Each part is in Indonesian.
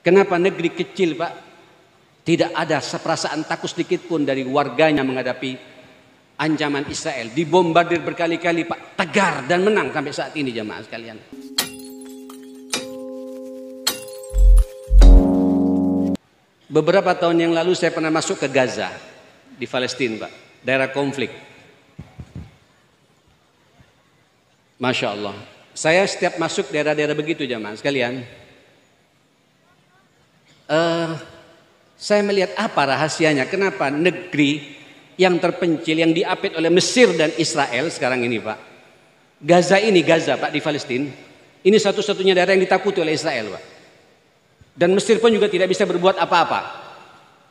Kenapa negeri kecil, Pak, tidak ada seperasaan takut sedikit pun dari warganya menghadapi ancaman Israel? Dibombardir berkali-kali, Pak, tegar dan menang sampai saat ini, jamaah sekalian. Beberapa tahun yang lalu saya pernah masuk ke Gaza di Palestina, Pak, daerah konflik. Masya Allah, saya setiap masuk daerah-daerah begitu, jamaah sekalian, saya melihat apa rahasianya, kenapa negeri yang terpencil, yang diapit oleh Mesir dan Israel sekarang ini, Pak, Gaza, Pak, di Palestina, ini satu-satunya daerah yang ditakuti oleh Israel, Pak. Dan Mesir pun juga tidak bisa berbuat apa-apa.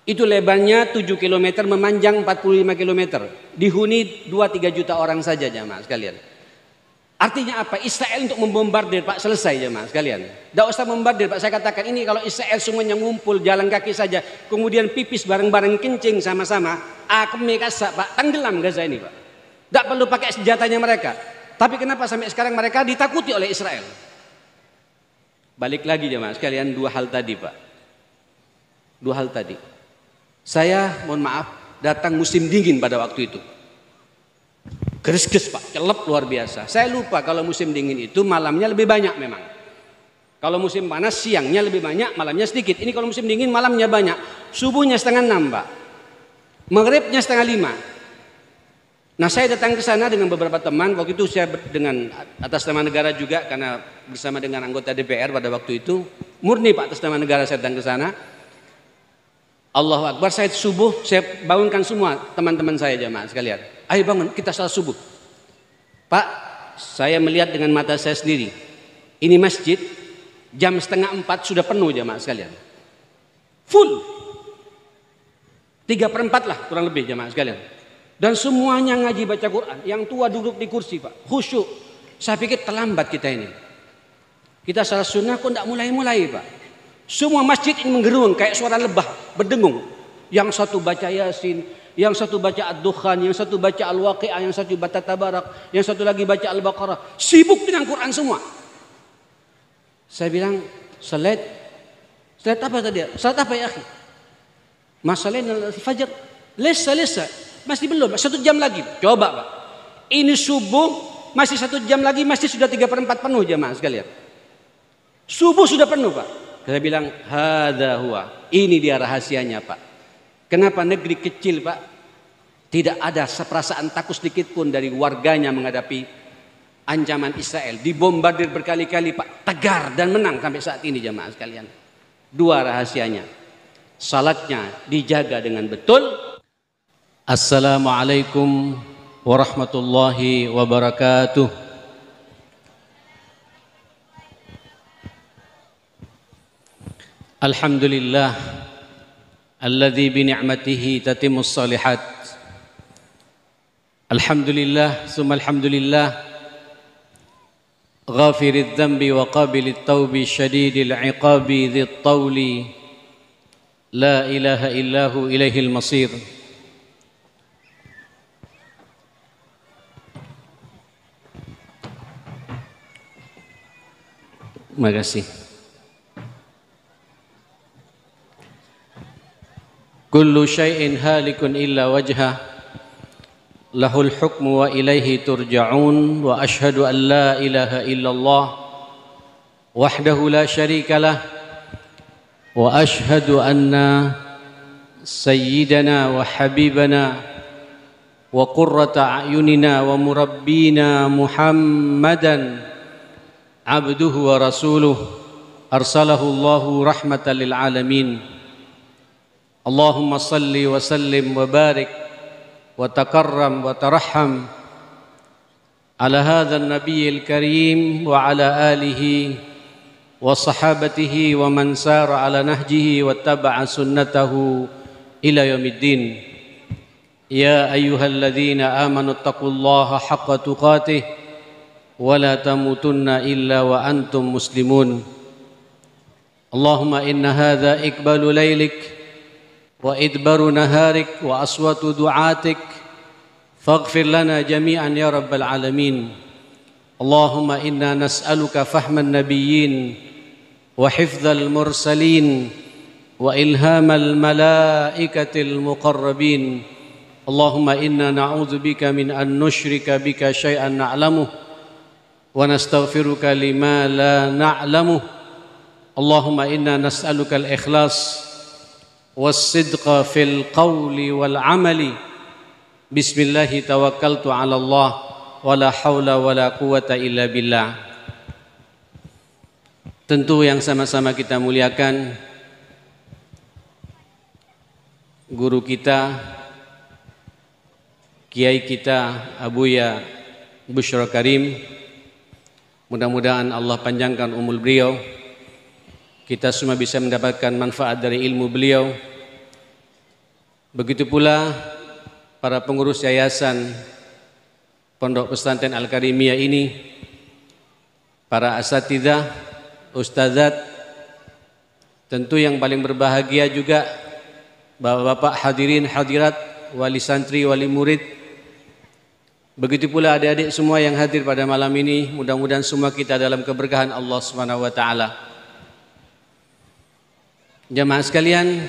Itu lebarnya 7 km, memanjang 45 km. Dihuni 2-3 juta orang saja, jamaah sekalian. Artinya apa? Israel untuk membombardir, Pak, selesai, jamaah sekalian. Tidak usah membombardir, Pak. Saya katakan ini kalau Israel semuanya ngumpul jalan kaki saja, kemudian pipis bareng-bareng, kencing sama-sama, kasak, Pak, tenggelam Gaza ini, Pak. Tidak perlu pakai senjatanya mereka. Tapi kenapa sampai sekarang mereka ditakuti oleh Israel? Balik lagi, jemaah sekalian, dua hal tadi, Pak. Dua hal tadi. Saya mohon maaf datang musim dingin pada waktu itu. Geres-geres, Pak, celep luar biasa. Saya lupa kalau musim dingin itu malamnya lebih banyak memang. Kalau musim panas siangnya lebih banyak, malamnya sedikit. Ini kalau musim dingin malamnya banyak. Subuhnya 5:30, Pak. Maghribnya 4:30. Nah, saya datang ke sana dengan beberapa teman. Waktu itu saya dengan atas nama negara juga, karena bersama dengan anggota DPR pada waktu itu. Murni, Pak, atas nama negara saya datang ke sana. Allahu Akbar, saya subuh, saya bangunkan semua teman-teman saya, jamaah sekalian. Ayo bangun, kita salat subuh. Pak, saya melihat dengan mata saya sendiri. Ini masjid jam 3:30 sudah penuh, jamaah sekalian. Full. 3/4 lah kurang lebih, jamaah sekalian. Dan semuanya ngaji baca Quran. Yang tua duduk di kursi, Pak, khusyuk. Saya pikir terlambat kita ini. Kita salat sunnah kok tidak mulai-mulai, Pak. Semua masjid ini menggerung kayak suara lebah berdengung. Yang satu baca Yasin, yang satu baca Ad-Dukhan, yang satu baca Al-Waqi'ah, yang satu baca Tabarak, yang satu lagi baca Al-Baqarah. Sibuk dengan Quran semua. Saya bilang, salat apa tadi? Salat apa, ya akhi? Masalahnya fajar. Lesa. Masih belum, 1 jam lagi. Coba, Pak. Ini subuh, masih 1 jam lagi, masih sudah 3/4 penuh, jamaah sekalian. Subuh sudah penuh, Pak. Saya bilang, hadza huwa. Ini dia rahasianya, Pak. Kenapa negeri kecil, Pak, tidak ada seperasaan takut sedikit pun dari warganya menghadapi ancaman Israel? Dibombardir berkali-kali, Pak, tegar dan menang sampai saat ini, jamaah sekalian. Dua rahasianya. Salatnya dijaga dengan betul. Assalamualaikum warahmatullahi wabarakatuh. Alhamdulillah alladzi bi ni'matihi tatimmus shalihat. Alhamdulillah summa alhamdulillah ghafiridz dzambi wa qabilit taubi syadidil iqabi dzit tauli la ilaha illahu ilaihil masir. Terima kasih. Kullu syai'in halikun illa wajhah, lahul hukmu wa ilaihi turja'un, wa ashhadu an la ilaha illallah wahdahu la syarika lah, wa ashhadu anna sayyidana wa habibana wa qurrata a'yunina wa murabbina Muhammadan abduhu wa rasuluh arsalahu Allahu rahmatan lil alamin. Allahumma salli wa sallim wa barik wa takarram wa tarahham ala hadha an-nabiyyil karim wa ala alihi wa sahabatihi wa man sara ala nahjihi wa taba'a sunnatahu ila yaumiddin. Ya ayyuhalladzina amanu taqullaha haqqa tuqatih wa la tamutunna illa wa antum muslimun. Allahumma inna hadha iqbalu laylik wa idbaru naharik wa aswatu du'atik faghfir lana jami'an ya rabbal alamin. Allahumma inna nas'aluka fahman nabiyyin وحفظ المرسلين وإلهام الملائكة المقربين اللهم إنا نعوذ بك من أن نشرك بك شيئا نعلمه ونستغفرك لما لا نعلمه اللهم إنا نسألك الإخلاص والصدق في القول والعمل بسم الله توكلت على الله ولا حول ولا قوة إلا بالله. Tentu yang sama-sama kita muliakan guru kita, kiai kita, Abuya Busyra Karim. Mudah-mudahan Allah panjangkan umur beliau, kita semua bisa mendapatkan manfaat dari ilmu beliau. Begitu pula para pengurus yayasan Pondok Pesantren Al-Karimiyah ini, para asatidzah, ustazat, tentu yang paling berbahagia juga bapak-bapak hadirin hadirat, wali santri, wali murid. Begitu pula adik-adik semua yang hadir pada malam ini. Mudah-mudahan semua kita dalam keberkahan Allah Subhanahu wa taala. Jamaah sekalian,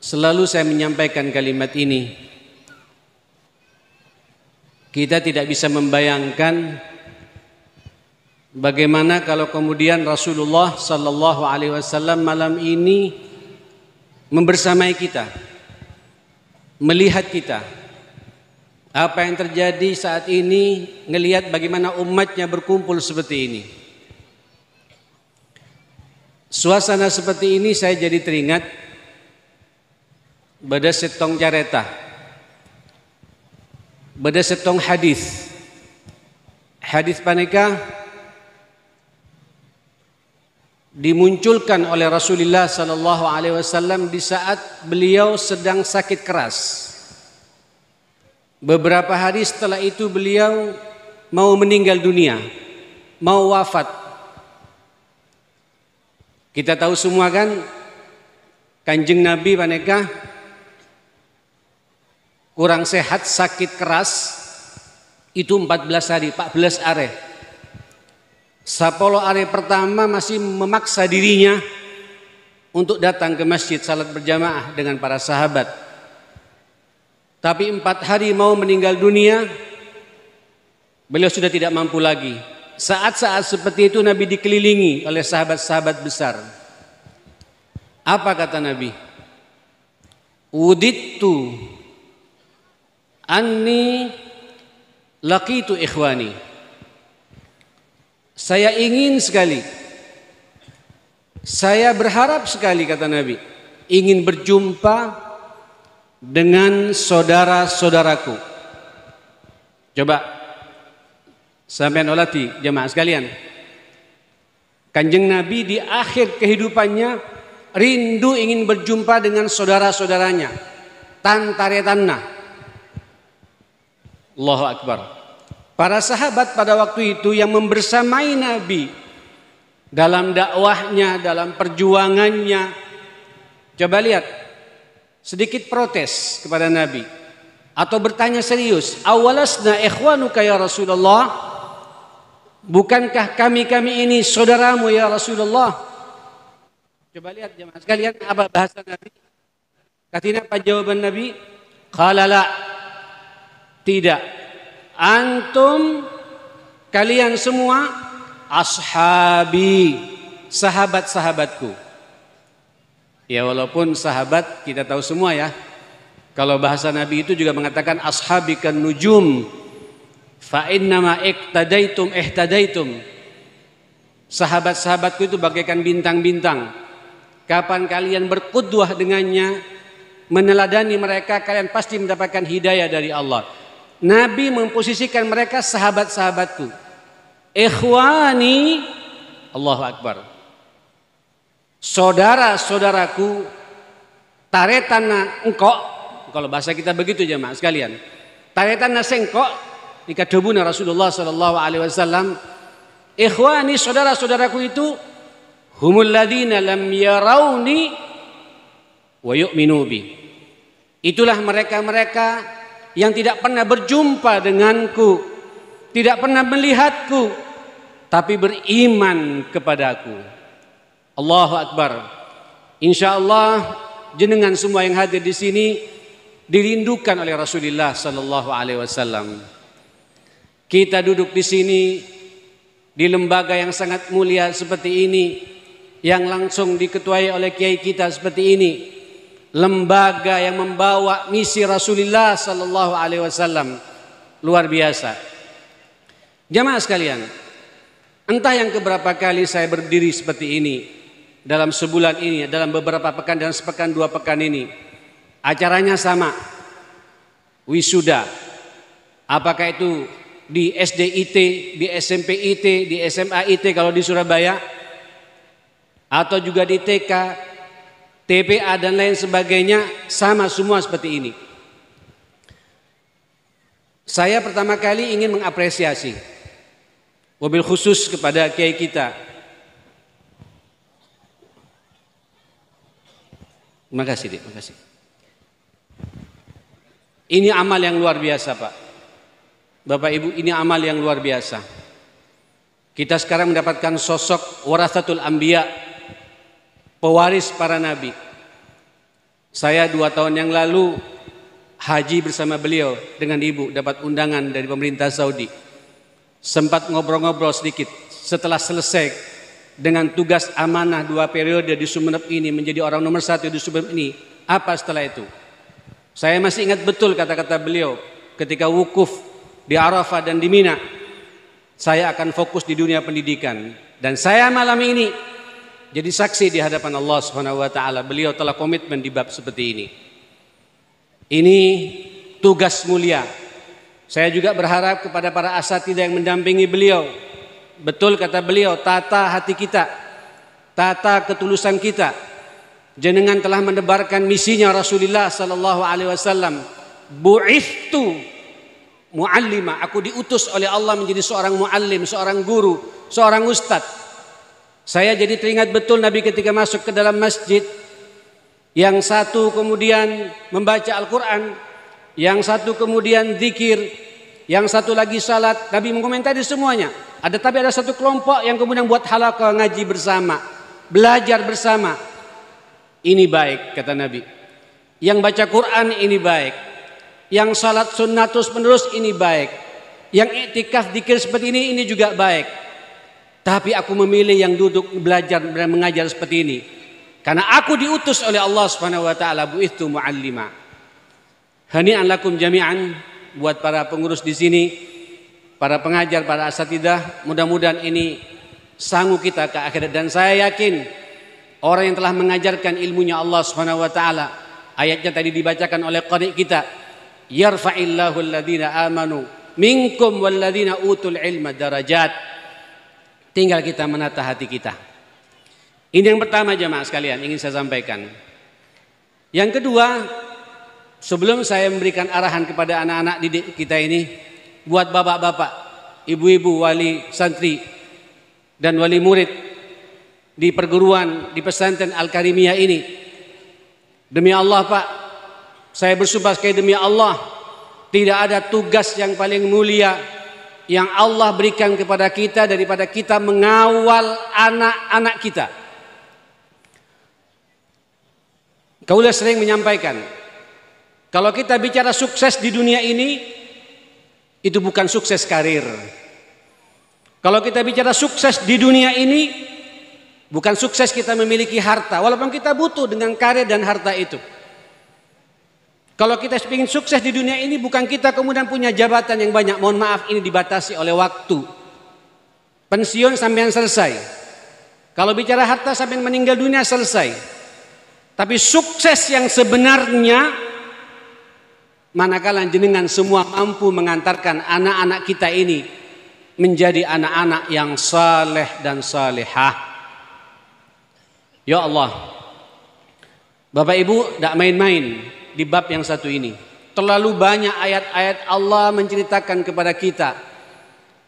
selalu saya menyampaikan kalimat ini. Kita tidak bisa membayangkan bagaimana kalau kemudian Rasulullah sallallahu alaihi wasallam malam ini membersamai kita, melihat kita. Apa yang terjadi saat ini, ngelihat bagaimana umatnya berkumpul seperti ini. Suasana seperti ini saya jadi teringat pada setong careta, pada setong hadis. Hadis paneka dimunculkan oleh Rasulullah sallallahu alaihi wasallam di saat beliau sedang sakit keras. Beberapa hari setelah itu beliau mau meninggal dunia, mau wafat. Kita tahu semua kan, Kanjeng Nabi paneka kurang sehat, sakit keras itu 14 hari, 14 are. 10 hari pertama masih memaksa dirinya untuk datang ke masjid salat berjamaah dengan para sahabat. Tapi 4 hari mau meninggal dunia, beliau sudah tidak mampu lagi. Saat-saat seperti itu Nabi dikelilingi oleh sahabat-sahabat besar. Apa kata Nabi? Udittu anni laqitu ikhwani. Saya ingin sekali, saya berharap sekali, kata Nabi, ingin berjumpa dengan saudara-saudaraku. Coba sampean olati jemaah sekalian, Kanjeng Nabi di akhir kehidupannya rindu ingin berjumpa dengan saudara-saudaranya, tantaretanna. Allahu Akbar. Para sahabat pada waktu itu yang membersamai Nabi dalam dakwahnya, dalam perjuangannya, coba lihat, sedikit protes kepada Nabi atau bertanya serius, awalasna ikhwanuka ya Rasulullah, bukankah kami ini saudaramu ya Rasulullah? Coba lihat jemaah sekalian apa bahasa Nabi. Katina apa jawaban Nabi? Qala la, tidak, antum kalian semua ashabi, sahabat-sahabatku. Ya walaupun sahabat kita tahu semua ya, kalau bahasa Nabi itu juga mengatakan ashabikan nujum fa innama iqtadaitum ihtadaitum. Sahabat-sahabatku itu bagaikan bintang-bintang. Kapan kalian berqudwah dengannya, meneladani mereka, kalian pasti mendapatkan hidayah dari Allah. Nabi memposisikan mereka sahabat-sahabatku. Ikhwani, Allahu Akbar. Saudara-saudaraku, taretana engkok, kalau bahasa kita begitu jemaah sekalian. Taretana sengkok dikadobuna Rasulullah sallallahu alaihi wasallam. Ikhwani, saudara-saudaraku itu humul ladzina lam yarawni wa yu'minu bi. Itulah mereka-mereka yang tidak pernah berjumpa denganku, tidak pernah melihatku, tapi beriman kepadaku. Allahu Akbar. Insya Allah jenengan semua yang hadir di sini dirindukan oleh Rasulullah Sallallahu Alaihi Wasallam. Kita duduk di sini di lembaga yang sangat mulia seperti ini, yang langsung diketuai oleh kiai kita seperti ini, lembaga yang membawa misi Rasulullah Sallallahu Alaihi Wasallam, luar biasa. Jamaah sekalian, entah yang keberapa kali saya berdiri seperti ini dalam sebulan ini, dalam beberapa pekan dan sepekan 2 pekan ini, acaranya sama, wisuda. Apakah itu di SD IT, di SMP IT, di SMA IT kalau di Surabaya, atau juga di TK, TPA dan lain sebagainya, sama semua seperti ini. Saya pertama kali ingin mengapresiasi, wabil khusus kepada kiai kita. Terima kasih, Dik. Terima kasih. Ini amal yang luar biasa, Pak. Bapak Ibu, ini amal yang luar biasa. Kita sekarang mendapatkan sosok warathatul anbiya, pewaris para nabi. Saya 2 tahun yang lalu haji bersama beliau dengan ibu, dapat undangan dari pemerintah Saudi. Sempat ngobrol-ngobrol sedikit. Setelah selesai dengan tugas amanah 2 periode di Sumeneb ini, menjadi orang nomor 1 di Sumeneb ini, apa setelah itu? Saya masih ingat betul kata-kata beliau ketika wukuf di Arafah dan di Mina. Saya akan fokus di dunia pendidikan, dan saya malam ini jadi saksi di hadapan Allah Subhanahu wa taala. Beliau telah komitmen di bab seperti ini. Ini tugas mulia. Saya juga berharap kepada para asatidzah yang mendampingi beliau. Betul kata beliau, tata hati kita, tata ketulusan kita. Jenengan telah mendebarkan misinya Rasulullah Sallallahu Alaihi Wasallam. Bu'ithtu mu'allima, aku diutus oleh Allah menjadi seorang muallim, seorang guru, seorang ustadz. Saya jadi teringat betul Nabi ketika masuk ke dalam masjid, yang satu kemudian membaca Al-Quran, yang satu kemudian zikir, yang satu lagi salat. Nabi mengomentari semuanya. Tapi ada satu kelompok yang kemudian buat halaqah ngaji bersama, belajar bersama. Ini baik, kata Nabi. Yang baca Quran ini baik. Yang salat sunnah terus menerus ini baik. Yang iktikaf zikir seperti ini juga baik. Tapi aku memilih yang duduk belajar dan mengajar seperti ini, karena aku diutus oleh Allah Subhanahu wa taala, bu'ithtu mu'allima. Hani'an lakum jami'an, buat para pengurus di sini, para pengajar, para asatidzah, mudah-mudahan ini sanggup kita ke akhirat. Dan saya yakin orang yang telah mengajarkan ilmunya Allah Subhanahu wa taala, ayatnya tadi dibacakan oleh qari kita, yarfa'illahu alladhina amanu minkum walladhina utul ilma darajat. Tinggal kita menata hati kita. Ini yang pertama jemaah sekalian ingin saya sampaikan. Yang kedua, sebelum saya memberikan arahan kepada anak-anak didik kita ini, buat bapak-bapak, ibu-ibu, wali santri dan wali murid di perguruan, di pesantren Al-Karimiyah ini, demi Allah Pak, saya bersumpah sekali demi Allah, tidak ada tugas yang paling mulia yang Allah berikan kepada kita daripada kita mengawal anak-anak kita. Kaulah sering menyampaikan, kalau kita bicara sukses di dunia ini, itu bukan sukses karir. Kalau kita bicara sukses di dunia ini, bukan sukses kita memiliki harta, walaupun kita butuh dengan karir dan harta itu. Kalau kita ingin sukses di dunia ini, bukan kita kemudian punya jabatan yang banyak. Mohon maaf, ini dibatasi oleh waktu. Pensiun sampai selesai. Kalau bicara harta sampai meninggal dunia selesai. Tapi sukses yang sebenarnya, manakala jenengan semua mampu mengantarkan anak-anak kita ini menjadi anak-anak yang saleh dan salihah. Ya Allah, Bapak Ibu, tidak main-main di bab yang satu ini. Terlalu banyak ayat-ayat Allah menceritakan kepada kita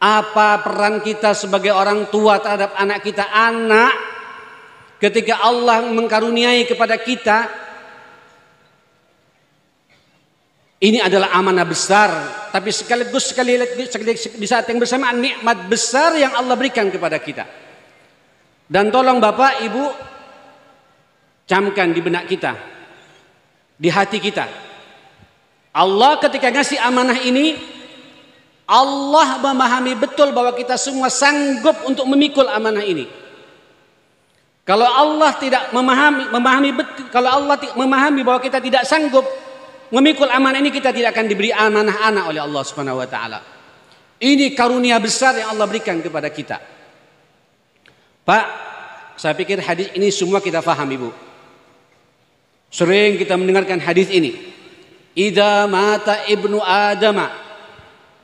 apa peran kita sebagai orang tua terhadap anak kita. Anak, ketika Allah mengkaruniai kepada kita, ini adalah amanah besar, tapi sekaligus di saat yang bersamaan nikmat besar yang Allah berikan kepada kita. Dan tolong Bapak Ibu camkan di benak kita, di hati kita. Allah ketika ngasih amanah ini, Allah memahami betul bahwa kita semua sanggup untuk memikul amanah ini. Kalau Allah tidak memahami betul, kalau Allah memahami bahwa kita tidak sanggup memikul amanah ini, kita tidak akan diberi amanah anak oleh Allah Subhanahu wa taala. Ini karunia besar yang Allah berikan kepada kita. Pak, saya pikir hadis ini semua kita faham, Ibu. Sering kita mendengarkan hadis ini. Idza mata ibnu adama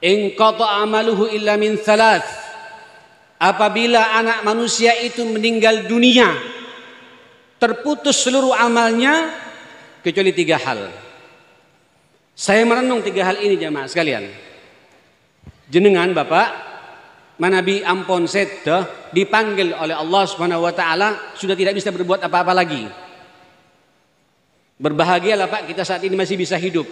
inqata amaluhu illa min thalath. Apabila anak manusia itu meninggal dunia, terputus seluruh amalnya kecuali 3 hal. Saya merenung 3 hal ini jamaah sekalian. Jenengan Bapak Manabi ampun sedah dipanggil oleh Allah Subhanahu wa taala, sudah tidak bisa berbuat apa-apa lagi. Berbahagialah Pak, kita saat ini masih bisa hidup,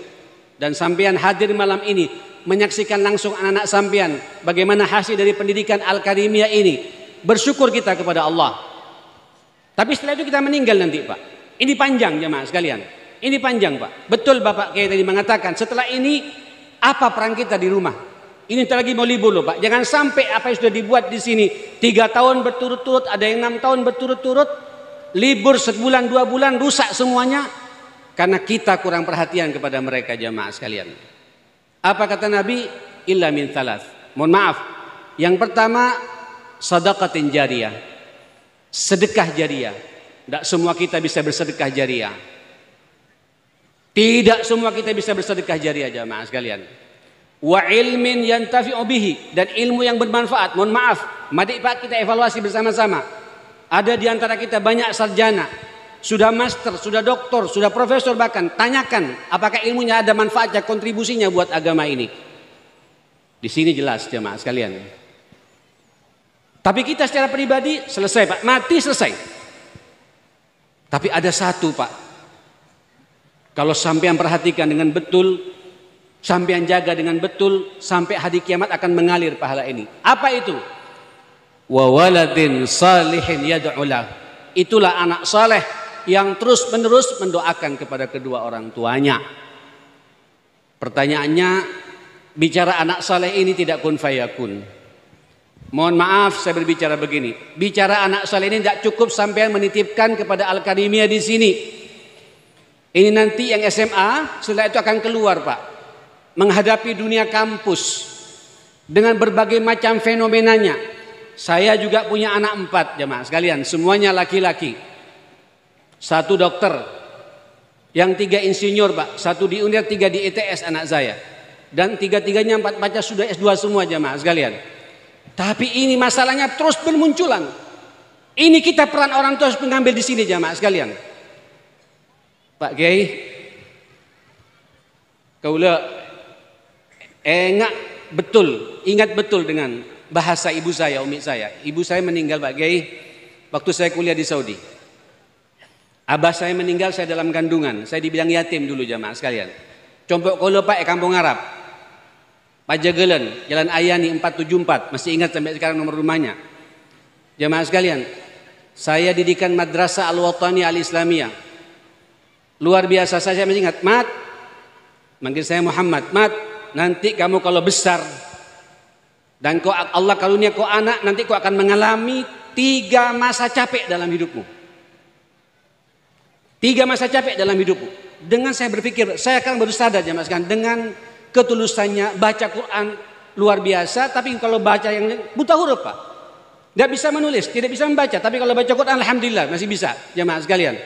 dan sampean hadir malam ini menyaksikan langsung anak-anak sampean bagaimana hasil dari pendidikan Al-Karimiyah ini. Bersyukur kita kepada Allah. Tapi setelah itu kita meninggal nanti Pak. Ini panjang jemaah sekalian. Ini panjang Pak. Betul Bapak Kiai tadi mengatakan, setelah ini apa peran kita di rumah? Ini lagi mau libur loh Pak. Jangan sampai apa yang sudah dibuat di sini 3 tahun berturut-turut, ada yang 6 tahun berturut-turut, libur sebulan 2 bulan rusak semuanya karena kita kurang perhatian kepada mereka jamaah sekalian. Apa kata Nabi? Illa min thalath. Mohon maaf. Yang pertama, sadaqatin jariyah. Sedekah jariyah. Tidak semua kita bisa bersedekah jariyah. Tidak semua kita bisa bersedekah jariyah jamaah sekalian. Wa ilmin yantafi'u bihi, dan ilmu yang bermanfaat. Mohon maaf, mari Pak kita evaluasi bersama-sama. Ada di antara kita banyak sarjana, sudah master, sudah doktor, sudah profesor bahkan. Tanyakan apakah ilmunya ada manfaatnya, kontribusinya buat agama ini. Di sini jelas jemaah sekalian. Tapi kita secara pribadi selesai Pak, mati selesai. Tapi ada satu Pak, kalau sampean perhatikan dengan betul, sampean jaga dengan betul, sampai hari kiamat akan mengalir pahala ini. Apa itu? Wa waladin salihin yad'u lah. Itulah anak saleh yang terus-menerus mendoakan kepada kedua orang tuanya. Pertanyaannya, bicara anak saleh ini tidak kun fayakun. Mohon maaf saya berbicara begini. Bicara anak saleh ini tidak cukup sampean menitipkan kepada Al-Karimiyah di sini. Ini nanti yang SMA, setelah itu akan keluar Pak, menghadapi dunia kampus dengan berbagai macam fenomenanya. Saya juga punya anak 4 jemaah sekalian, semuanya laki-laki. 1 dokter, yang 3 insinyur Pak, 1 di UNER, 3 di ITS anak saya, dan 3-tiganya 4 baca sudah S2 semua jemaah sekalian. Tapi ini masalahnya terus bermunculan. Ini kita peran orang tua harus mengambil di sini jemaah sekalian. Pak Kiai, kaulah ingat betul dengan bahasa ibu saya, umi saya. Ibu saya meninggal Pak Kiai waktu saya kuliah di Saudi. Abah saya meninggal saya dalam kandungan. Saya dibilang yatim dulu jamaah sekalian. Compok kolo Pak kampung Arab. Pajagelen, Jalan Ayani 474. Masih ingat sampai sekarang nomor rumahnya. Jamaah sekalian, saya didikan Madrasah Al-Watani Al-Islamiyah. Luar biasa, saya masih ingat. Mat, manggil saya Muhammad. Mat, nanti kamu kalau besar dan kau Allah karunia kau anak, nanti kau akan mengalami 3 masa capek dalam hidupmu. 3 masa capek dalam hidupmu. Dengan saya berpikir, saya akan baru sadar jamaah sekalian, dengan ketulusannya baca Quran luar biasa, tapi kalau baca yang buta huruf Pak, tidak bisa menulis, tidak bisa membaca. Tapi kalau baca Quran alhamdulillah masih bisa jamaah sekalian.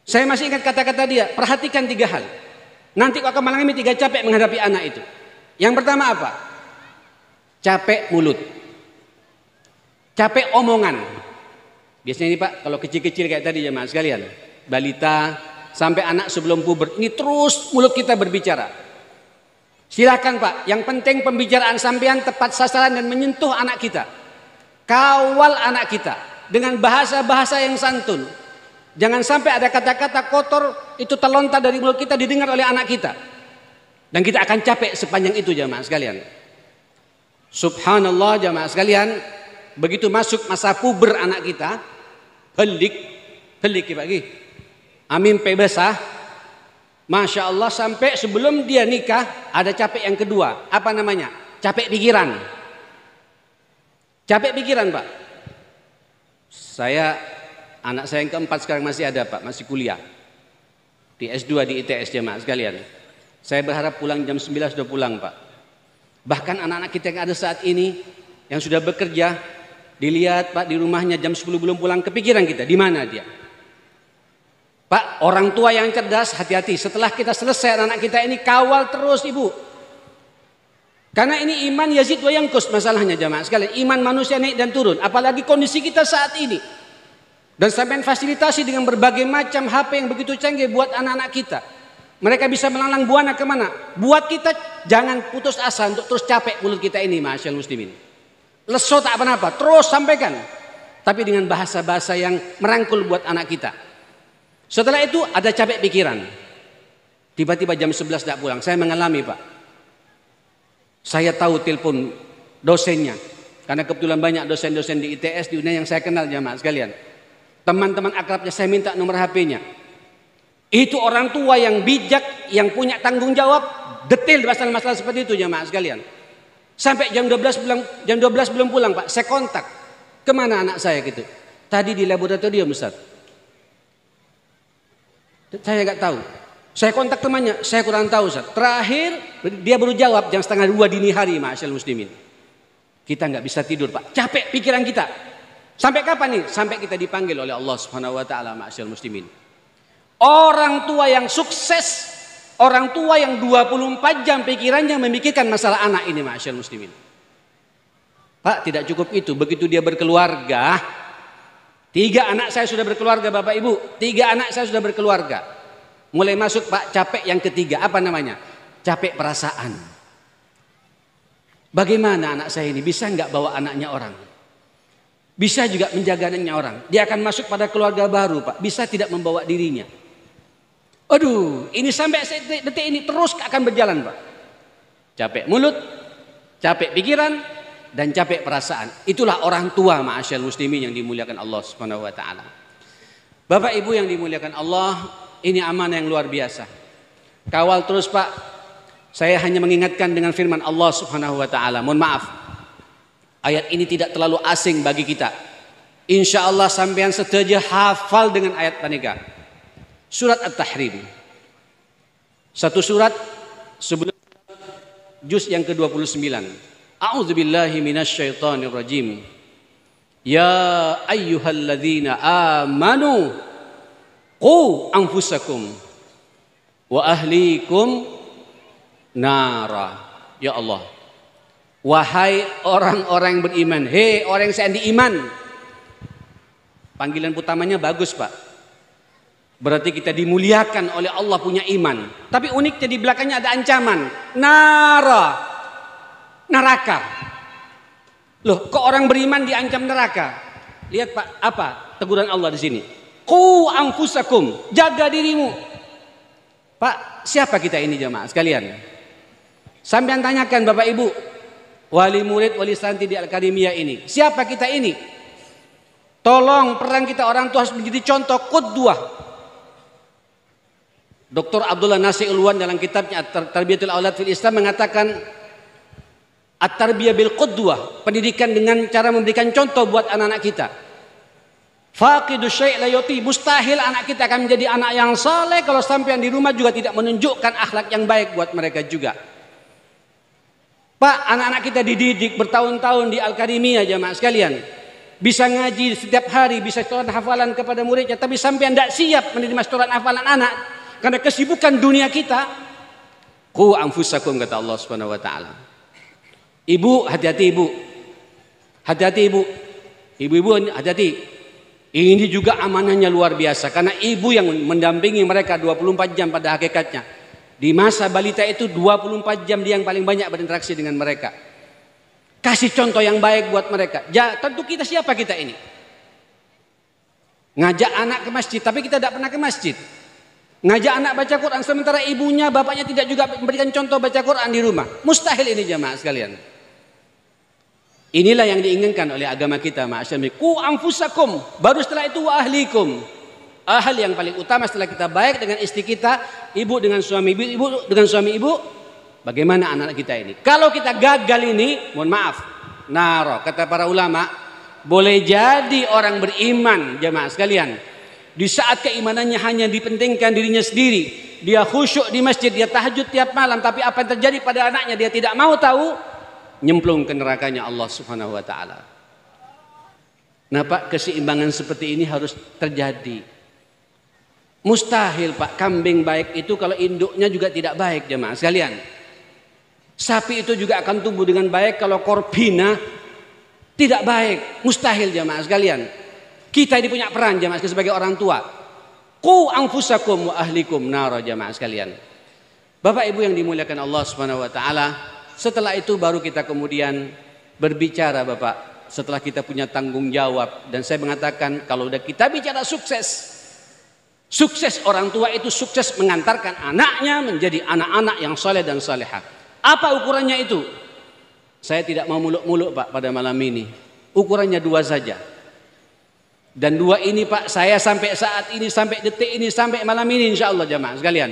Saya masih ingat kata-kata dia, perhatikan 3 hal. Nanti kau akan mengalami 3 capek menghadapi anak itu. Yang pertama apa? Capek mulut, capek omongan. Biasanya ini Pak, kalau kecil-kecil kayak tadi jemaah sekalian, balita sampai anak sebelum puber, ini terus mulut kita berbicara. Silakan Pak, yang penting pembicaraan sampean tepat sasaran dan menyentuh anak kita. Kawal anak kita dengan bahasa-bahasa yang santun. Jangan sampai ada kata-kata kotor itu terlontar dari mulut kita didengar oleh anak kita. Dan kita akan capek sepanjang itu jamaah sekalian. Subhanallah jamaah sekalian, begitu masuk masa puber anak kita, pelik bagi amin besah, masya Allah, sampai sebelum dia nikah ada capek yang kedua. Apa namanya? Capek pikiran. Capek pikiran, Pak. Anak saya yang keempat sekarang masih ada, Pak, masih kuliah di S2 di ITS, jemaah sekalian. Saya berharap pulang jam 9 sudah pulang, Pak. Bahkan anak-anak kita yang ada saat ini yang sudah bekerja, dilihat, Pak, di rumahnya jam 10 belum pulang, kepikiran kita di mana dia. Pak, orang tua yang cerdas, hati-hati. Setelah kita selesai anak kita ini, kawal terus, Ibu. Karena ini iman yazid wa yanqus masalahnya, jemaah sekalian. Iman manusia naik dan turun, apalagi kondisi kita saat ini. Dan sampai fasilitasi dengan berbagai macam HP yang begitu canggih buat anak-anak kita. Mereka bisa melalang buana kemana. Buat kita jangan putus asa untuk terus capek mulut kita ini, ma'asyal muslimin. Leso tak apa-apa, terus sampaikan. Tapi dengan bahasa-bahasa yang merangkul buat anak kita. Setelah itu ada capek pikiran. Tiba-tiba jam 11 tidak pulang. Saya mengalami, Pak. Saya tahu telepon dosennya. Karena kebetulan banyak dosen-dosen di ITS di dunia yang saya kenal, jamaah sekalian. Teman-teman akrabnya saya minta nomor HP-nya. Itu orang tua yang bijak, yang punya tanggung jawab, detail masalah-masalah seperti itu, jamaah sekalian. Sampai jam 12 belum pulang, Pak. Saya kontak. Kemana anak saya gitu? Tadi di laboratorium, Ustaz. Saya nggak tahu. Saya kontak temannya, saya kurang tahu, Ustaz. Terakhir dia baru jawab jam 1:30 dini hari, ma'asyal muslimin. Kita nggak bisa tidur, Pak. Capek pikiran kita. Sampai kapan nih? Sampai kita dipanggil oleh Allah Subhanahu wa taala, ma'asyal muslimin. Orang tua yang sukses, orang tua yang 24 jam pikirannya memikirkan masalah anak ini, ma'asyal muslimin. Pak, tidak cukup itu. Begitu dia berkeluarga, 3 anak saya sudah berkeluarga, Bapak Ibu. 3 anak saya sudah berkeluarga. Mulai masuk, Pak, capek yang ketiga. Apa namanya? Capek perasaan. Bagaimana anak saya ini bisa nggak bawa anaknya orang? Bisa juga menjaga anaknya orang. Dia akan masuk pada keluarga baru, Pak. Bisa tidak membawa dirinya. Aduh, ini sampai detik ini terus akan berjalan, Pak. Capek mulut, capek pikiran, dan capek perasaan. Itulah orang tua, ma'asyal muslimin, yang dimuliakan Allah Subhanahu wa taala. Bapak Ibu yang dimuliakan Allah, ini amanah yang luar biasa. Kawal terus, Pak. Saya hanya mengingatkan dengan firman Allah Subhanahu wa taala. Mohon maaf, ayat ini tidak terlalu asing bagi kita. Insya Allah sampean setuju hafal dengan ayat panika. Surat At-Tahrim. Satu surat sebelum juz yang ke-29. A'udzubillahi minasyaitonir rajim. Ya ayyuhalladzina amanu qu anfusakum wa ahlikum nara. Ya Allah. Wahai orang-orang yang beriman, hei orang yang seandi iman. Panggilan utamanya bagus, Pak. Berarti kita dimuliakan oleh Allah punya iman. Tapi uniknya di belakangnya ada ancaman. Nara. Neraka. Loh, kok orang beriman diancam neraka? Lihat, Pak, apa teguran Allah di sini? Qu anfusakum, jaga dirimu. Pak, siapa kita ini jemaah sekalian? Sampean tanyakan Bapak Ibu, wali murid, wali santri di Al-Karimiyah ini. Siapa kita ini? Tolong peran kita orang tua harus menjadi contoh qudwah. Dr. Abdullah Nasir Ulwan dalam kitabnya Tarbiyatul Aulad fil Islam mengatakan at-tarbiyah bil qudwah, pendidikan dengan cara memberikan contoh buat anak-anak kita. Faqidu syai' la yuti, mustahil anak kita akan menjadi anak yang saleh kalau sampai di rumah juga tidak menunjukkan akhlak yang baik buat mereka juga. Pak, anak-anak kita dididik bertahun-tahun di Al-Karimiyah jamaah sekalian. Bisa ngaji setiap hari, bisa setoran hafalan kepada muridnya, tapi sampai tidak siap menerima setoran hafalan anak karena kesibukan dunia kita. Qu anfusakum, kata Allah Subhanahu wa taala. Ibu, hati-hati ibu. Hati-hati ibu. Ibu-ibu hati-hati. Ini juga amanahnya luar biasa karena ibu yang mendampingi mereka 24 jam pada hakikatnya. Di masa balita itu 24 jam dia yang paling banyak berinteraksi dengan mereka. Kasih contoh yang baik buat mereka. Ya, tentu kita siapa kita ini? Ngajak anak ke masjid, tapi kita tidak pernah ke masjid. Ngajak anak baca Quran, sementara ibunya, bapaknya tidak juga memberikan contoh baca Quran di rumah. Mustahil ini jamaah sekalian. Inilah yang diinginkan oleh agama kita, ma'asyarul muslimin. Qu anfusakum, baru setelah itu wa ahlikum. Hal yang paling utama setelah kita baik dengan istri kita, ibu dengan suami ibu dengan suami ibu, bagaimana anak kita ini? Kalau kita gagal ini, mohon maaf, naro, kata para ulama, boleh jadi orang beriman, jamaah sekalian, di saat keimanannya hanya dipentingkan dirinya sendiri, dia khusyuk di masjid, dia tahajud tiap malam, tapi apa yang terjadi pada anaknya dia tidak mau tahu, nyemplung ke nerakanya Allah Subhanahu wa taala. Nah, Pak, keseimbangan seperti ini harus terjadi. Mustahil, Pak, kambing baik itu kalau induknya juga tidak baik, jemaah sekalian. Sapi itu juga akan tumbuh dengan baik kalau korbina tidak baik. Mustahil, jemaah sekalian. Kita ini punya peran, jemaah sebagai orang tua. Qu anfusakum wa ahlikum nara, jemaah sekalian. Bapak Ibu yang dimuliakan Allah Subhanahu wa taala, setelah itu baru kita kemudian berbicara, Bapak, setelah kita punya tanggung jawab. Dan saya mengatakan kalau udah kita bicara sukses, sukses orang tua itu sukses mengantarkan anaknya menjadi anak-anak yang saleh dan salehah. Apa ukurannya itu? Saya tidak mau muluk-muluk, Pak, pada malam ini. Ukurannya 2 saja. Dan 2 ini, Pak, saya sampai saat ini, sampai detik ini, sampai malam ini, insya Allah, jamaah sekalian,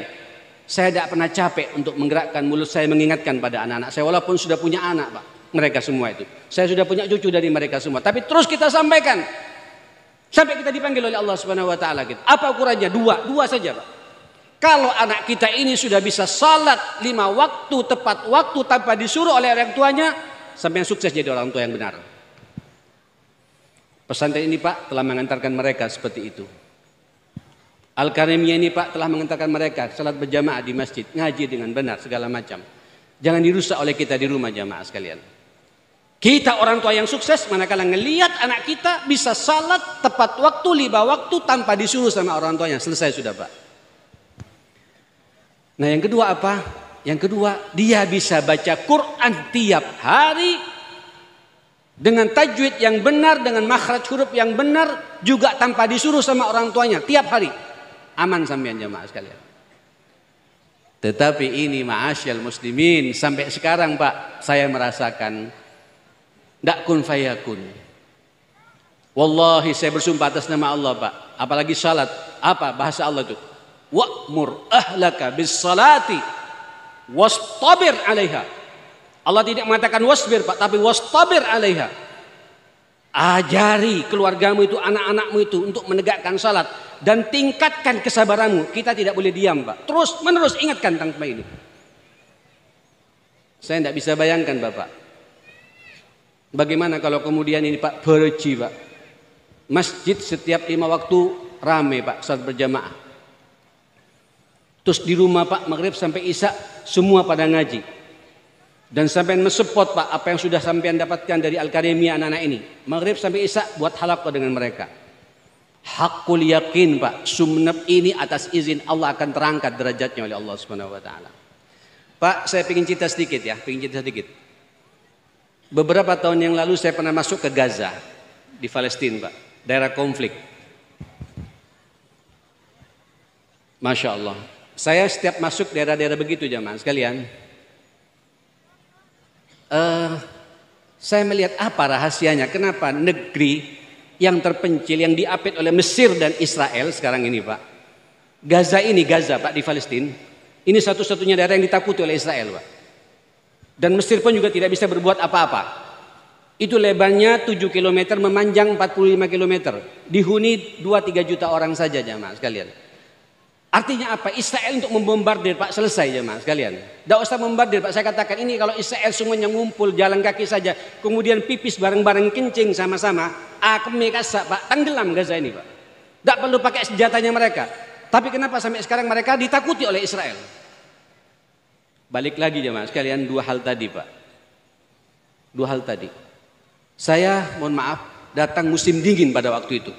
saya tidak pernah capek untuk menggerakkan mulut saya mengingatkan pada anak-anak saya, walaupun sudah punya anak, Pak, mereka semua itu. Saya sudah punya cucu dari mereka semua, tapi terus kita sampaikan sampai kita dipanggil oleh Allah Subhanahu wa taala gitu. Apa ukurannya? 2 saja, Pak. Kalau anak kita ini sudah bisa salat 5 waktu tepat waktu tanpa disuruh oleh orang tuanya, sampai yang sukses jadi orang tua yang benar. Pesantren ini, Pak, telah mengantarkan mereka seperti itu. Al-Karimiyah ini, Pak, telah mengantarkan mereka salat berjamaah di masjid, ngaji dengan benar segala macam. Jangan dirusak oleh kita di rumah, jamaah sekalian. Kita orang tua yang sukses manakala ngelihat anak kita bisa salat tepat waktu 5 waktu tanpa disuruh sama orang tuanya. Selesai sudah, Pak. Nah, yang kedua apa? Yang kedua, dia bisa baca Quran tiap hari dengan tajwid yang benar, dengan makhraj huruf yang benar, juga tanpa disuruh sama orang tuanya tiap hari. Aman sampean, jamaah sekalian. Tetapi ini, ma'asyal muslimin, sampai sekarang, Pak, saya merasakan ndak kun fayakun. Wallahi saya bersumpah atas nama Allah, Pak. Apalagi salat, apa bahasa Allah itu? Wa'mur ahlaka bis salati wastabir 'alaiha. Allah tidak mengatakan wasbir, Pak, tapi wastabir 'alaiha. Ajari keluargamu itu, anak-anakmu itu untuk menegakkan salat dan tingkatkan kesabaranmu. Kita tidak boleh diam, Pak. Terus menerus ingatkan tentang ini. Saya tidak bisa bayangkan, Bapak, bagaimana kalau kemudian ini, Pak, berji, Pak, masjid setiap 5 waktu rame, Pak, salat berjamaah. Terus di rumah, Pak, maghrib sampai isya semua pada ngaji. Dan sampai mesepot, Pak, apa yang sudah sampean dapatkan dari Al-Karimiyah anak-anak ini. Maghrib sampai isya buat halaqah dengan mereka. Hakul yakin, Pak, sumnep ini atas izin Allah akan terangkat derajatnya oleh Allah Subhanahu wa taala. Pak, saya ingin cerita sedikit ya, Beberapa tahun yang lalu saya pernah masuk ke Gaza di Palestina, Pak, daerah konflik. Masya Allah, saya setiap masuk daerah-daerah begitu, jamaah sekalian, saya melihat apa rahasianya, kenapa negeri yang terpencil, yang diapit oleh Mesir dan Israel sekarang ini, Pak, Gaza, Pak, di Palestina, ini satu-satunya daerah yang ditakuti oleh Israel, Pak. Dan Mesir pun juga tidak bisa berbuat apa-apa. Itu lebarnya 7 km, memanjang 45 km. Dihuni 2-3 juta orang saja, jamaah sekalian. Artinya apa? Israel untuk membombardir, Pak, selesai, jamaah sekalian. Tidak usah membombardir, Pak. Saya katakan ini kalau Israel semuanya ngumpul jalan kaki saja, kemudian pipis bareng-bareng, kencing sama-sama, kasa, Pak, tenggelam Gaza ini, Pak. Tidak perlu pakai senjatanya mereka. Tapi kenapa sampai sekarang mereka ditakuti oleh Israel? Balik lagi, jemaah sekalian, 2 hal tadi, Pak. 2 hal tadi. Saya, mohon maaf, datang musim dingin pada waktu itu.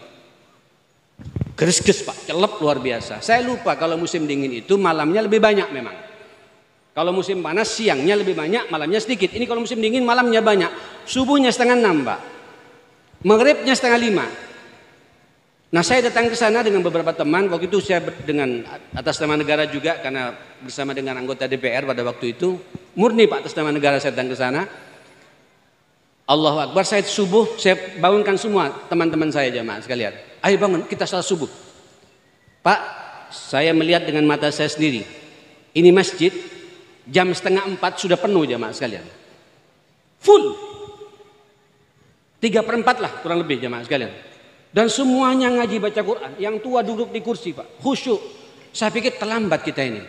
Geres-geres, Pak, celep luar biasa. Saya lupa kalau musim dingin itu malamnya lebih banyak memang. Kalau musim panas siangnya lebih banyak, malamnya sedikit. Ini kalau musim dingin malamnya banyak. Subuhnya 5:30, Pak. Maghribnya 4:30. Nah, saya datang ke sana dengan beberapa teman. Waktu itu saya dengan atas nama negara juga, karena bersama dengan anggota DPR pada waktu itu. Murni, Pak, atas nama negara saya datang ke sana. Allahu Akbar, saya subuh, saya bangunkan semua teman-teman saya jamaah sekalian. Ayo bangun, kita salat subuh. Pak, saya melihat dengan mata saya sendiri. Ini masjid jam 3:30 sudah penuh jamaah sekalian. Full. 3/4 lah kurang lebih jamaah sekalian. Dan semuanya ngaji baca Quran. Yang tua duduk di kursi Pak, khusyuk. Saya pikir terlambat kita ini.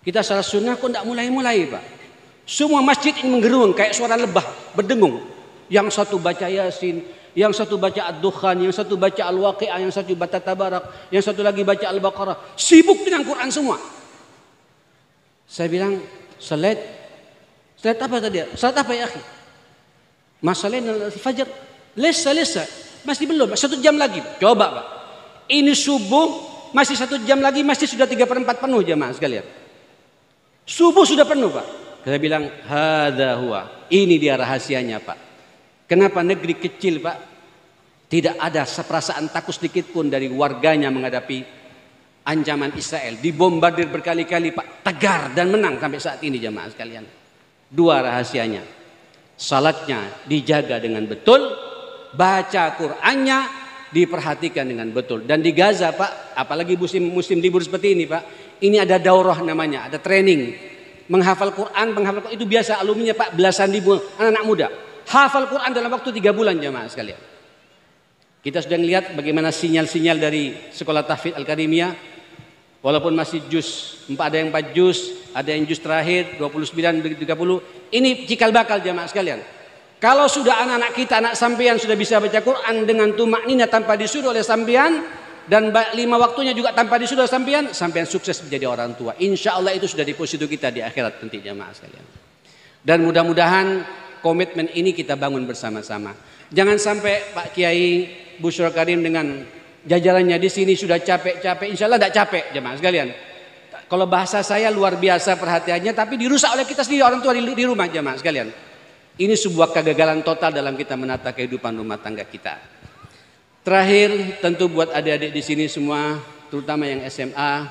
Kita salat sunnah kok tidak mulai-mulai Pak. Semua masjid ini menggerung kayak suara lebah berdengung. Yang satu baca Yasin, yang satu baca Ad-Dukhan, yang satu baca Al-Waqi'ah, yang satu baca Tabarak, yang satu lagi baca Al-Baqarah. Sibuk dengan Quran semua. Saya bilang, salat apa tadi? Salat apa ya akhi? Masalah Fajar. Lesa. Masih belum, 1 jam lagi. Coba Pak. Ini subuh, masih 1 jam lagi, masih sudah 3/4 penuh jamaah sekalian. Subuh sudah penuh Pak. Saya bilang, hadza huwa. Ini dia rahasianya Pak. Kenapa negeri kecil Pak tidak ada perasaan takut sedikit pun dari warganya menghadapi ancaman Israel. Dibombardir berkali-kali Pak. Tegar dan menang sampai saat ini jamaah sekalian. 2 rahasianya. Salatnya dijaga dengan betul. Baca Qur'annya diperhatikan dengan betul. Dan di Gaza Pak, apalagi musim libur seperti ini Pak, ini ada daurah namanya, ada training. Menghafal Quran itu biasa alumninya Pak belasan ribu anak-anak muda. Hafal Quran dalam waktu 3 bulan jamaah sekalian. Kita sudah melihat bagaimana sinyal-sinyal dari sekolah tahfidz Al-Karimiyah. Walaupun masih juz 4, ada yang 4 juz, ada yang juz terakhir 29 30. Ini cikal bakal jamaah sekalian. Kalau sudah anak-anak kita, anak sampean sudah bisa baca Quran dengan tumak nina tanpa disuruh oleh sampean, dan 5 waktunya juga tanpa disuruh sampean sukses menjadi orang tua. Insya Allah itu sudah di posisi kita di akhirat nanti jamaah sekalian. Dan mudah-mudahan komitmen ini kita bangun bersama-sama. Jangan sampai Pak Kiai Busyra Karim dengan jajarannya di sini sudah capek-capek, insya Allah tidak capek jamaah sekalian. Kalau bahasa saya luar biasa perhatiannya, tapi dirusak oleh kita sendiri orang tua di rumah jamaah sekalian. Ini sebuah kegagalan total dalam kita menata kehidupan rumah tangga kita. Terakhir, tentu buat adik-adik di sini semua, terutama yang SMA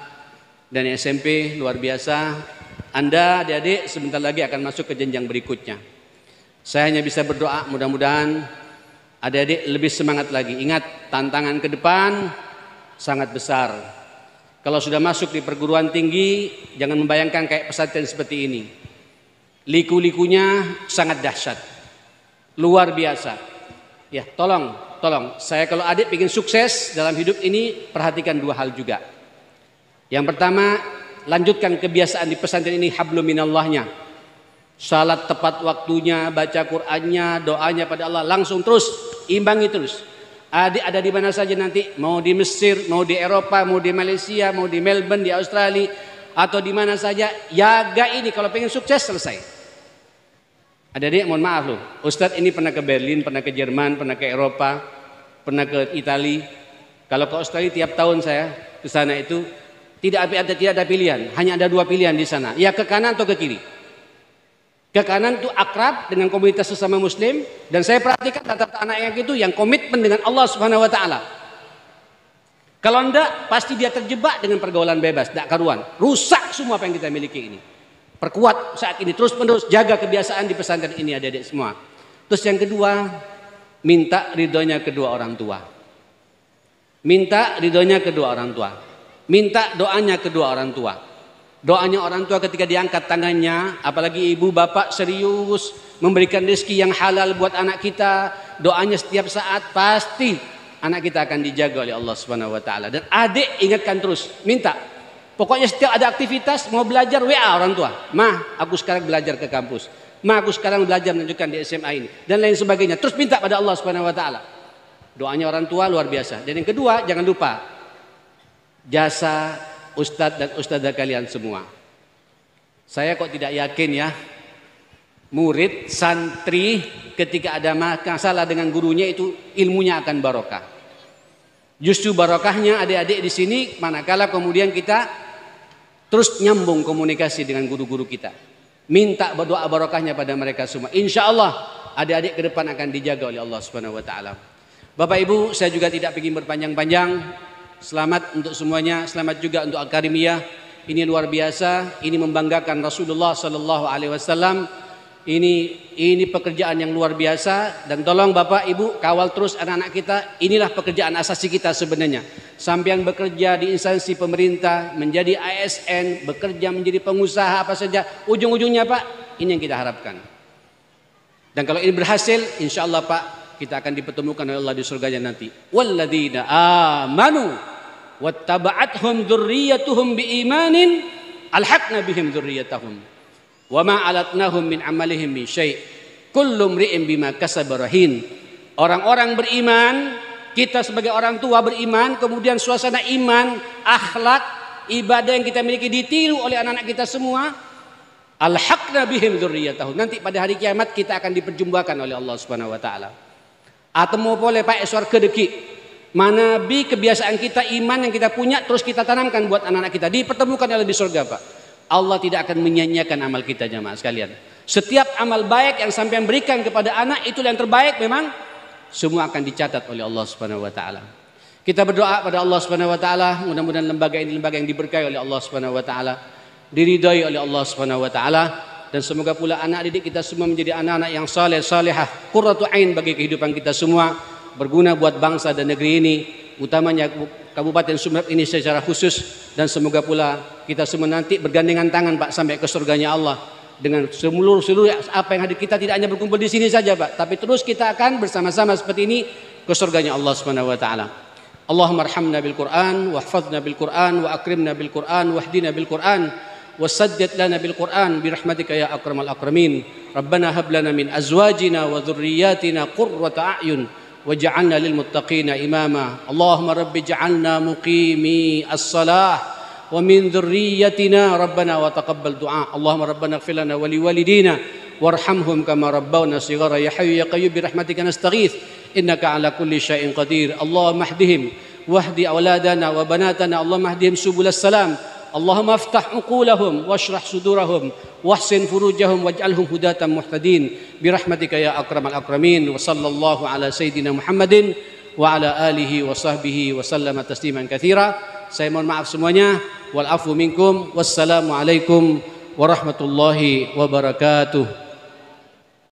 dan SMP, luar biasa. Anda adik-adik sebentar lagi akan masuk ke jenjang berikutnya. Saya hanya bisa berdoa mudah-mudahan adik-adik lebih semangat lagi. Ingat, tantangan ke depan sangat besar. Kalau sudah masuk di perguruan tinggi, jangan membayangkan kayak pesantren seperti ini. Liku-likunya sangat dahsyat, luar biasa. Ya, tolong, saya kalau adik ingin sukses dalam hidup ini, perhatikan 2 hal juga. Yang pertama, lanjutkan kebiasaan di pesantren ini hablum minallahnya. Salat tepat waktunya, baca Qur'annya, doanya pada Allah, langsung terus, imbangi terus. Adik ada di mana saja nanti, mau di Mesir, mau di Eropa, mau di Malaysia, mau di Melbourne, di Australia, atau di mana saja, jaga ini kalau pengen sukses selesai. Adik-adik mohon maaf loh, Ustadz ini pernah ke Berlin, pernah ke Jerman, pernah ke Eropa, pernah ke Italia. Kalau ke Australia tiap tahun saya ke sana itu tidak ada pilihan, hanya ada 2 pilihan di sana, ya ke kanan atau ke kiri. Ke kanan itu akrab dengan komunitas sesama Muslim, dan saya perhatikan rata-rata anak yang itu yang komitmen dengan Allah Subhanahu Wa Taala. Kalau enggak, pasti dia terjebak dengan pergaulan bebas, tidak karuan, rusak semua apa yang kita miliki ini. Perkuat saat ini, terus menerus jaga kebiasaan di pesantren ini adik-adik semua. Terus yang kedua, minta ridhonya kedua orang tua. Minta ridhonya kedua orang tua. Minta doanya kedua orang tua. Doanya orang tua ketika diangkat tangannya, apalagi ibu bapak serius memberikan rezeki yang halal buat anak kita, doanya setiap saat pasti anak kita akan dijaga oleh Allah Subhanahu Wa Taala. Dan adik ingatkan terus, minta. Pokoknya setiap ada aktivitas mau belajar WA orang tua. Ma, aku sekarang belajar ke kampus. Ma, aku sekarang belajar menunjukkan di SMA ini dan lain sebagainya. Terus minta pada Allah Subhanahu Wa Taala. Doanya orang tua luar biasa. Dan yang kedua, jangan lupa jasa ustadz dan ustadzah kalian semua. Saya kok tidak yakin ya, murid santri ketika ada masalah dengan gurunya itu ilmunya akan barokah. Justru barokahnya adik-adik di sini manakala kemudian kita terus nyambung komunikasi dengan guru-guru kita. Minta berdoa barokahnya pada mereka semua. Insya Allah adik-adik ke depan akan dijaga oleh Allah Subhanahu Wa Taala. Bapak Ibu, saya juga tidak ingin berpanjang-panjang. Selamat untuk semuanya, selamat juga untuk Al-Karimiyah. Ini luar biasa, ini membanggakan Rasulullah Sallallahu Alaihi Wasallam Ini pekerjaan yang luar biasa, dan tolong Bapak Ibu kawal terus anak-anak kita. Inilah pekerjaan asasi kita sebenarnya. Sampean bekerja di instansi pemerintah, menjadi ASN, bekerja menjadi pengusaha apa saja, ujung-ujungnya Pak, ini yang kita harapkan. Dan kalau ini berhasil, insya Allah Pak, kita akan dipertemukan oleh Allah di surganya nanti. Walladzina amanu wattaba'athum dzurriyyatuhum biimanin alhaqna bihim dzurriyyatahum wa ma alatnahum min amalihim min syai' kullu mri'in bima kasaba rahin. Orang-orang beriman, kita sebagai orang tua beriman, kemudian suasana iman, akhlak, ibadah yang kita miliki ditiru oleh anak-anak kita semua. Alhaqna bihim dzurriyyatahum. Nanti pada hari kiamat kita akan diperjumpakan oleh Allah Subhanahu wa taala. Atau boleh Pak eswar kedeki. Mana bi kebiasaan kita, iman yang kita punya terus kita tanamkan buat anak-anak kita, dipertemukan oleh di surga Pak. Allah tidak akan menyia-nyiakan amal kita jemaah sekalian. Setiap amal baik yang sampean berikan kepada anak itu yang terbaik, memang semua akan dicatat oleh Allah Subhanahu wa taala. Kita berdoa pada Allah Subhanahu wa taala, mudah-mudahan lembaga ini lembaga yang diberkahi oleh Allah Subhanahu wa taala, diridhai oleh Allah Subhanahu wa taala, dan semoga pula anak didik kita semua menjadi anak-anak yang saleh salehah, qurratu ain bagi kehidupan kita semua, berguna buat bangsa dan negeri ini, utamanya Kabupaten Sumeneb ini secara khusus. Dan semoga pula kita semua nanti bergandengan tangan Pak sampai ke surganya Allah dengan seluruh apa yang hadir. Kita tidak hanya berkumpul di sini saja Pak, tapi terus kita akan bersama-sama seperti ini ke surganya Allah Subhanahu wa taala. Allahumma arhamna bil Qur'an wahfazna bil Qur'an wa akrimna bil Qur'an wahdina bil Qur'an wasaddid lana bil Qur'an bi rahmatika ya akramal akramin. Rabbana hab lana min azwajina wa dhurriyyatina qurrata a'yun waj'alna lil muttaqina imama. Allahumma rabbi ij'alna muqimi as-salah wa min dhurriyyatina rabbana wa taqabbal du'a. Allahumma rabbana ighfir lana wa liwalidina warhamhum kama rabbawna shighara ya hayyu ya qayyum bi rahmatika nastaghith innaka ala kulli syai'in qadir. Allahumma ihdihim wahdi auladana wa banatana. Allahumma ihdihim subulas salam. Allahumma aftah uqulahum washrah sudurahum wahsin furujahum waj'alhum hudatan muhtadin birahmatika ya akramal akramin. Wa sallallahu ala sayyidina Muhammadin wa ala alihi wa sahbihi wa sallama tasliman katsira. Saya mohon maaf semuanya, wal afu minkum. Wassalamu alaikum warahmatullahi wabarakatuh.